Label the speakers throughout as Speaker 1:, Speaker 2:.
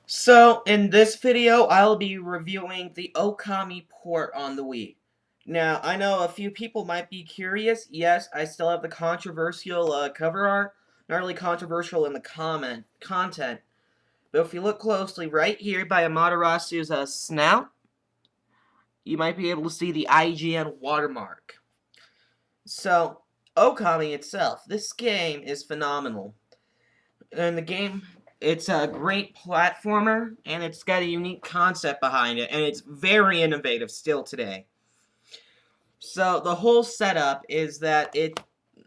Speaker 1: So, in this video, I'll be reviewing the Okami port on the Wii. Now, I know a few people might be curious. Yes, I still have the controversial cover art. Not really controversial in the content. But if you look closely, right here by Amaterasu's snout, you might be able to see the IGN watermark. So, Okami itself, this game is phenomenal. And the game, it's a great platformer, and it's got a unique concept behind it, and it's very innovative still today. So the whole setup is that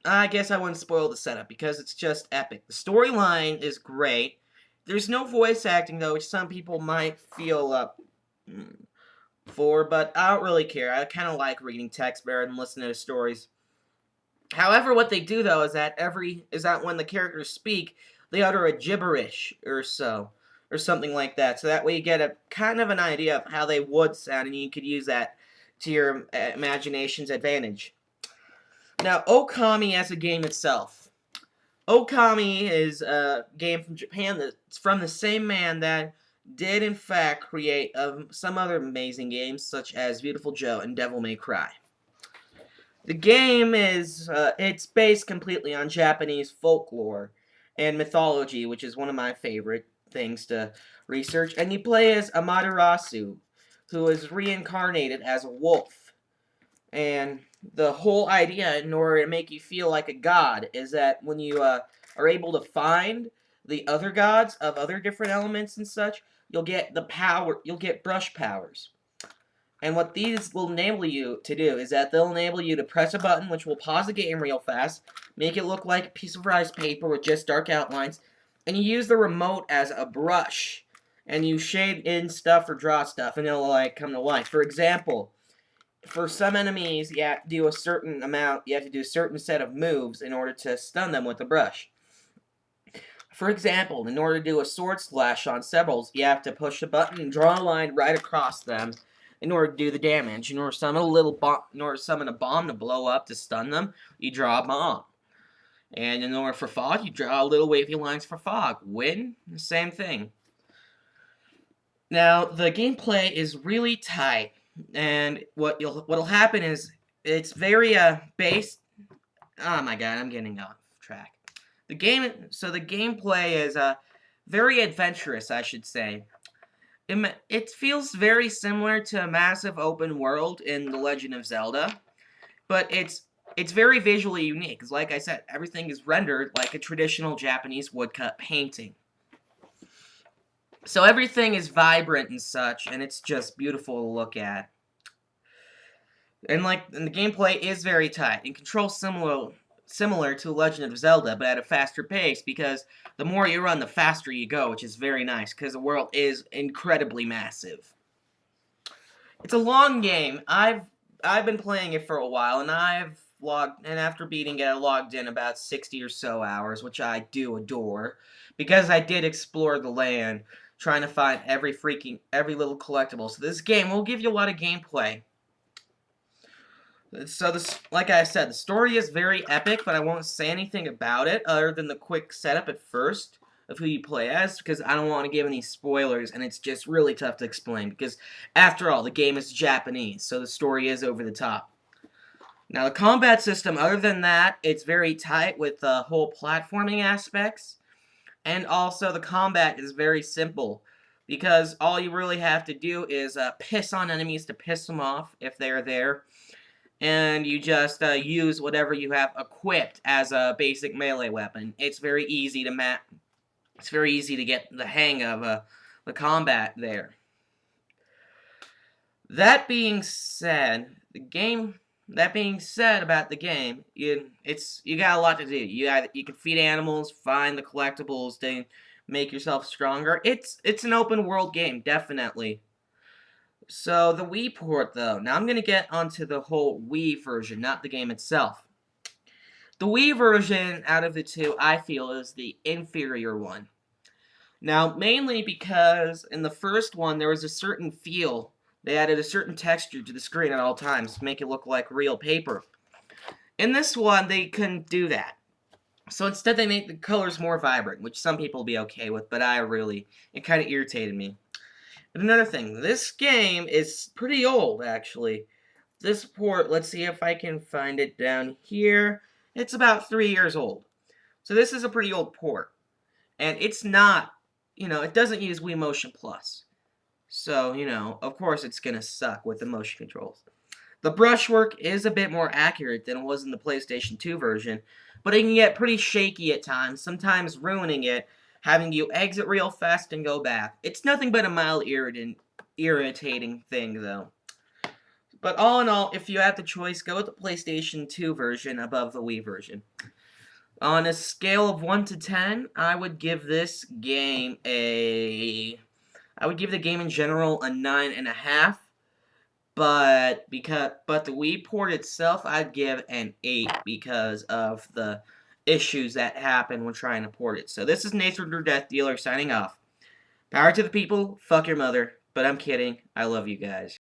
Speaker 1: I guess I wouldn't spoil the setup because it's just epic. The storyline is great. There's no voice acting though, which some people might feel for, but I don't really care. I kind of like reading text better than listening to stories. However, what they do though is that when the characters speak, they utter a gibberish or so, or something like that. So that way you get a kind of an idea of how they would sound, and you could use that to your imagination's advantage. Now, Okami as a game itself. Okami is a game from Japan that's from the same man that did in fact create some other amazing games such as Beautiful Joe and Devil May Cry. The game is, it's based completely on Japanese folklore and mythology, which is one of my favorite things to research. And you play as Amaterasu, who is reincarnated as a wolf. And the whole idea, in order to make you feel like a god, is that when you are able to find the other gods of other different elements and such, you'll get brush powers. And what these will enable you to do is that they'll enable you to press a button which will pause the game real fast, make it look like a piece of rice paper with just dark outlines, and you use the remote as a brush. And you shade in stuff or draw stuff, and it'll like come to life. For example, for some enemies, you have to do a certain set of moves in order to stun them with the brush. For example, in order to do a sword slash on several, you have to push a button and draw a line right across them in order to do the damage. In order to summon a bomb to blow up to stun them, you draw a bomb. And in order for fog, you draw little wavy lines for fog. Wind, the same thing. Now, the gameplay is really tight, and what'll happen is it's very based. Oh my god, I'm getting off track. The gameplay is very adventurous, I should say. It feels very similar to a massive open world in The Legend of Zelda, but it's very visually unique. Because like I said, everything is rendered like a traditional Japanese woodcut painting. So everything is vibrant and such, and it's just beautiful to look at. And the gameplay is very tight and controls similar to Legend of Zelda, but at a faster pace, because the more you run, the faster you go, which is very nice, because the world is incredibly massive. It's a long game. I've been playing it for a while, and after beating it, I logged in about 60 or so hours, which I do adore, because I did explore the land, trying to find every little collectible. So this game will give you a lot of gameplay. So like I said, the story is very epic, but I won't say anything about it other than the quick setup at first of who you play as, because I don't want to give any spoilers, and it's just really tough to explain, because after all, the game is Japanese, so the story is over the top. Now, the combat system, other than that, it's very tight with the whole platforming aspects, and also the combat is very simple, because all you really have to do is piss on enemies to piss them off if they're there, and you just use whatever you have equipped as a basic melee weapon. It's very easy to get the hang of the combat there. That being said about the game, you got a lot to do. You can feed animals, find the collectibles to make yourself stronger. It's an open world game, definitely. So, the Wii port, though. Now, I'm going to get onto the whole Wii version, not the game itself. The Wii version, out of the two, I feel is the inferior one. Now, mainly because in the first one, there was a certain feel. They added a certain texture to the screen at all times to make it look like real paper. In this one, they couldn't do that. So instead they make the colors more vibrant, which some people will be okay with, but it kind of irritated me. And another thing, this game is pretty old, actually. This port, let's see if I can find it down here. It's about 3 years old. So this is a pretty old port. And it's not, it doesn't use Wii Motion Plus. So, of course it's going to suck with the motion controls. The brushwork is a bit more accurate than it was in the PlayStation 2 version, but it can get pretty shaky at times, sometimes ruining it, having you exit real fast and go back. It's nothing but a mild irritating thing, though. But all in all, if you have the choice, go with the PlayStation 2 version above the Wii version. On a scale of 1 to 10, I would give this game I would give the game in general a 9.5. But the Wii port itself, I'd give an 8 because of the issues that happen when trying to port it. So this is Nathan Drew Death Dealer signing off. Power to the people, fuck your mother. But I'm kidding. I love you guys.